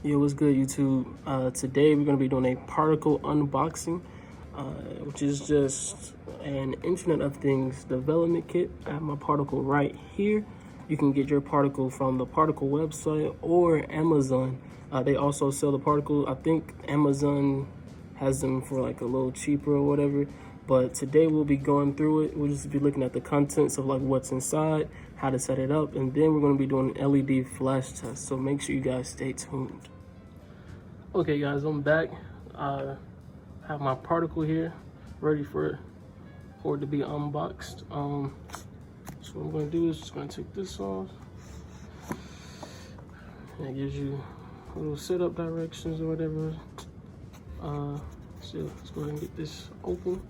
Yo, what's good, YouTube? Today we're going to be doing a particle unboxing, which is just an Internet of Things development kit. I have my particle right here. You can get your particle from the particle website or Amazon. They also sell the particle. I think Amazon has them for like a little cheaper or whatever. But today we'll be going through it. We'll just be looking at the contents of like what's inside, how to set it up, and then we're going to be doing an LED flash test. So make sure you guys stay tuned. Okay guys, I'm back. I have my particle here ready for it to be unboxed. So what I'm going to do is just going to take this off, and it gives you little setup directions or whatever. So let's go ahead and get this open.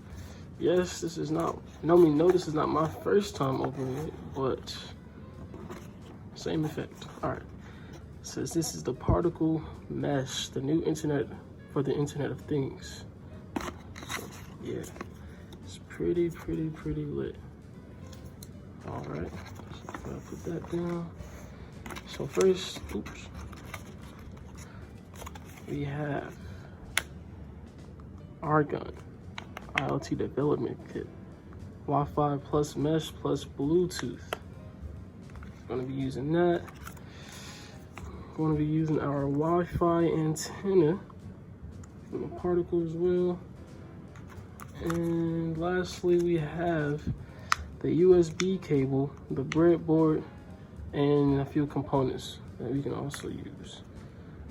Yes, this is not, this is not my first time opening it, but same effect. All right. It says this is the particle mesh, the new internet for the Internet of Things. So, yeah, it's pretty lit. All right, so I'll put that down. So first, we have Argon IoT development kit, Wi-Fi plus mesh plus Bluetooth. Going to be using that. Going to be using our Wi-Fi antenna from the particle as well. And lastly, we have the USB cable, the breadboard, and a few components that we can also use.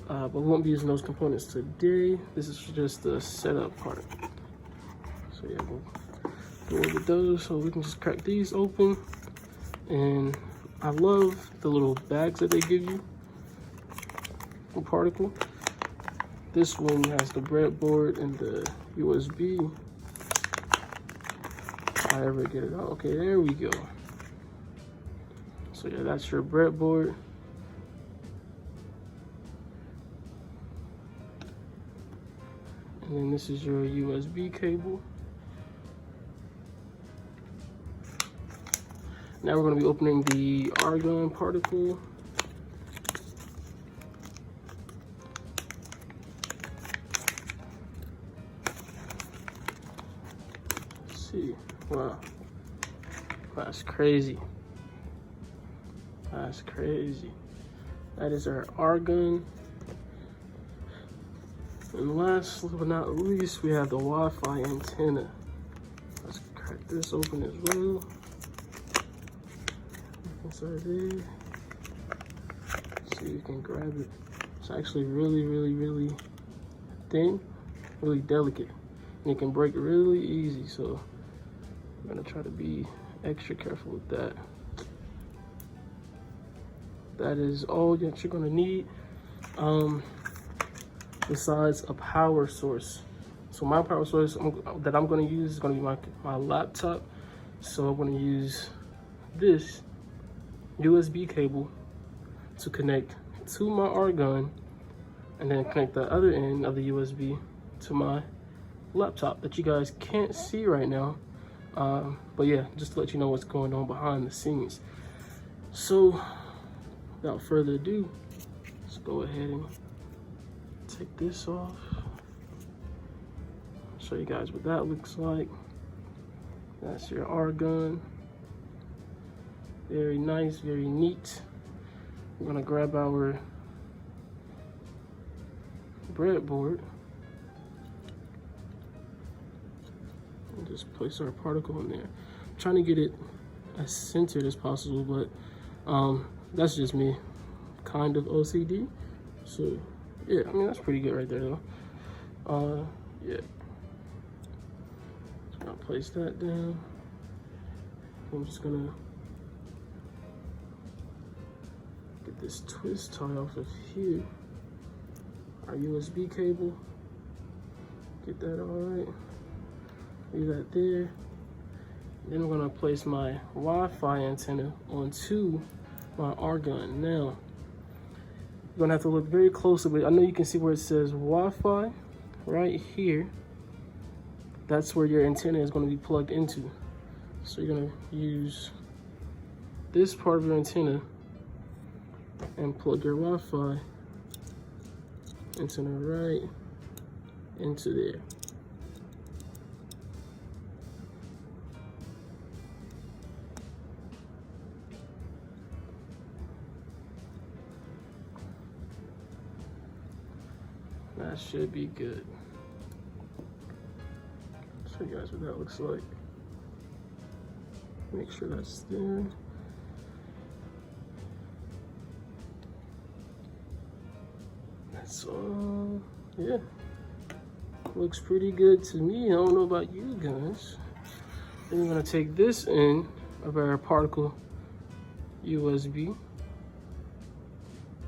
But we won't be using those components today. This is just the setup part. So yeah, we'll go over those. So we can just crack these open. And I love the little bags that they give you. Particle. This one has the breadboard and the USB. If I ever get it out. Okay, there we go. So yeah, that's your breadboard. And then this is your USB cable. Now we're going to be opening the Argon particle. See, wow, that's crazy. That's crazy. That is our Argon. And last but not least, we have the Wi-Fi antenna. Let's crack this open as well. Inside there. See, you can grab it. It's actually really thin, really delicate, and it can break really easy. So I'm gonna try to be extra careful with that. That is all that you're gonna need, besides a power source. So my power source that I'm gonna use is gonna be my laptop. So I'm gonna use this USB cable to connect to my Argon, and then connect the other end of the USB to my laptop that you guys can't see right now. But yeah, just to let you know what's going on behind the scenes. So without further ado, let's go ahead and take this off. Show you guys what that looks like. That's your Argon. Very nice, very neat. We're gonna grab our breadboard and just place our particle in there. I'm trying to get it as centered as possible, but that's just me, kind of OCD. So yeah, I mean, that's pretty good right there though. Yeah, so I'm gonna place that down. I'm just gonna get this twist tie off of here. Our USB cable, get that all right. Leave that there. Then I'm gonna place my Wi-Fi antenna onto my Argon. Now, you're gonna have to look very closely, but I know you can see where it says Wi-Fi right here. That's where your antenna is gonna be plugged into. So you're gonna use this part of your antenna and plug your Wi-Fi antenna right into there. That should be good. Show you guys what that looks like. Make sure that's there. That's yeah. Looks pretty good to me. I don't know about you guys. Then we're gonna take this in of our particle USB.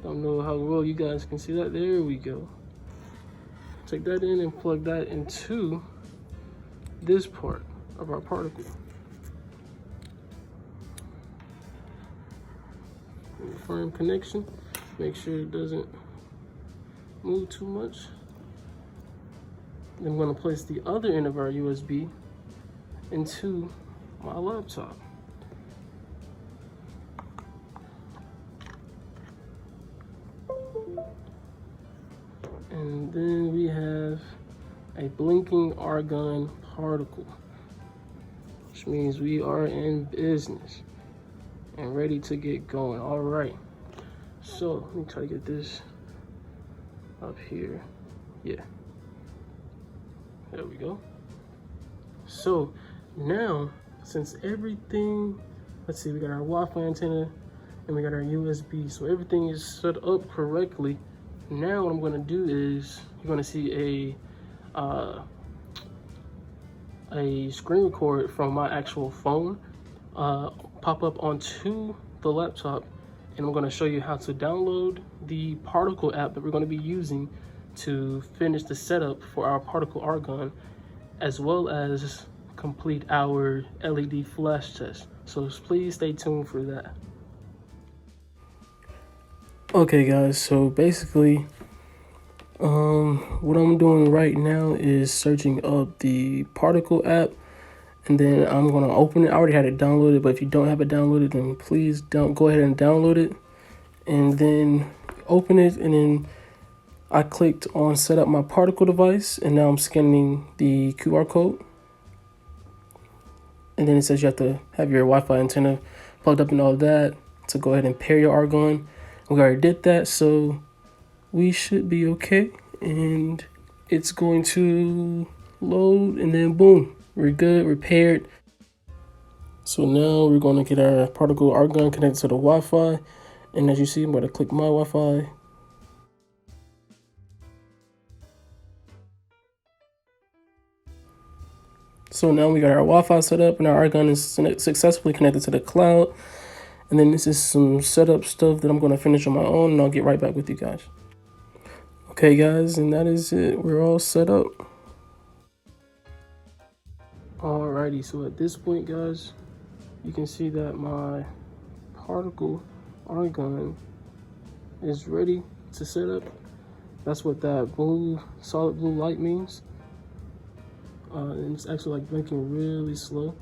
Don't know how well you guys can see that. There we go. Take that in and plug that into this part of our particle. Firm connection. Make sure it doesn't move too much. Then I'm going to place the other end of our USB into my laptop. And then we have a blinking argon particle, which means we are in business and ready to get going. All right, so let me try to get this up here. Yeah, there we go. So now, since everything, let's see, we got our Wi-Fi antenna and we got our USB, so everything is set up correctly. Now what I'm gonna do is, you're gonna see a screen record from my actual phone pop up onto the laptop, and I'm gonna show you how to download the particle app that we're gonna be using to finish the setup for our particle argon, as well as complete our LED flash test. So please stay tuned for that. Okay guys, so basically what I'm doing right now is searching up the particle app, and then I'm going to open it. I already had it downloaded, but if you don't have it downloaded, then please don't go ahead and download it, and then open it. And then I clicked on set up my particle device, and now I'm scanning the QR code, and then it says you have to have your Wi-Fi antenna plugged up and all that to go ahead and pair your argon. We already did that, so we should be okay, and it's going to load, and then boom, we're good, we're paired. So now we're going to get our particle argon connected to the Wi-Fi, and as you see, I'm going to click my Wi-Fi. So now we got our Wi-Fi set up, and our argon is successfully connected to the cloud. And then this is some setup stuff that I'm going to finish on my own, and I'll get right back with you guys. Okay guys, and that is it. We're all set up. Alrighty, so at this point guys, you can see that my particle argon is ready to set up. That's what that blue, solid blue light means. And it's actually like blinking really slow.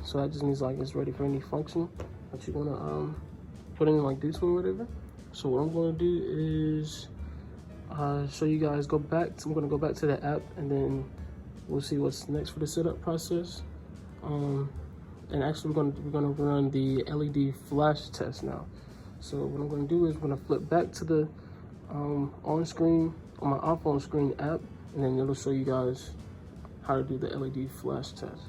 So that just means like it's ready for any function that you wanna put in, like this one or whatever. So what I'm gonna do is show you guys, I'm gonna go back to the app, and then we'll see what's next for the setup process. And actually we're gonna run the LED flash test now. So what I'm gonna do is we're gonna flip back to the on screen, on my iPhone screen app, and then it'll show you guys how to do the LED flash test.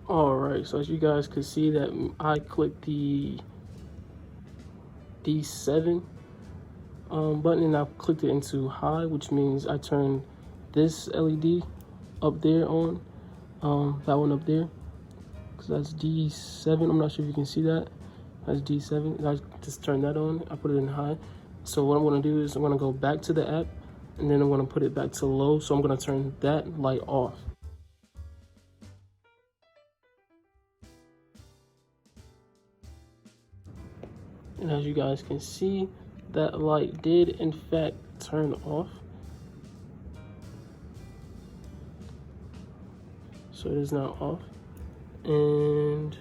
All right, so as you guys can see that I clicked the D7 button, and I clicked it into high, which means I turned this LED up there on, that one up there, because that's D7. I'm not sure if you can see that. That's D7. I just turned that on. I put it in high. So what I'm going to do is I'm going to go back to the app, and then I'm going to put it back to low. So I'm going to turn that light off. So what I'm going to do is I'm going to go back to the app, and then we'll see what's next for the setup process. All right, so as you guys could see that I clicked the D7 button, and I clicked the LED up there on, that one up there, because that's D7. I just turned this LED up there on, that one up there, because I turned that on. I put it in high. So what I'm going to do is I'm going to go back to the app, and then I'm going to put it back to low. So I'm going to turn that light off. And as you guys can see, that light did in fact turn off. So it is now off. And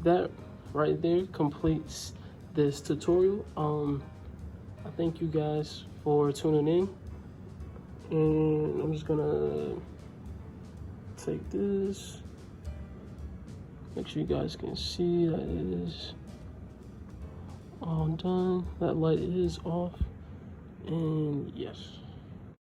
that right there completes this tutorial. I thank you guys for tuning in. And I'm just gonna take this. Make sure you guys can see that it is all done. That light is off. And yes.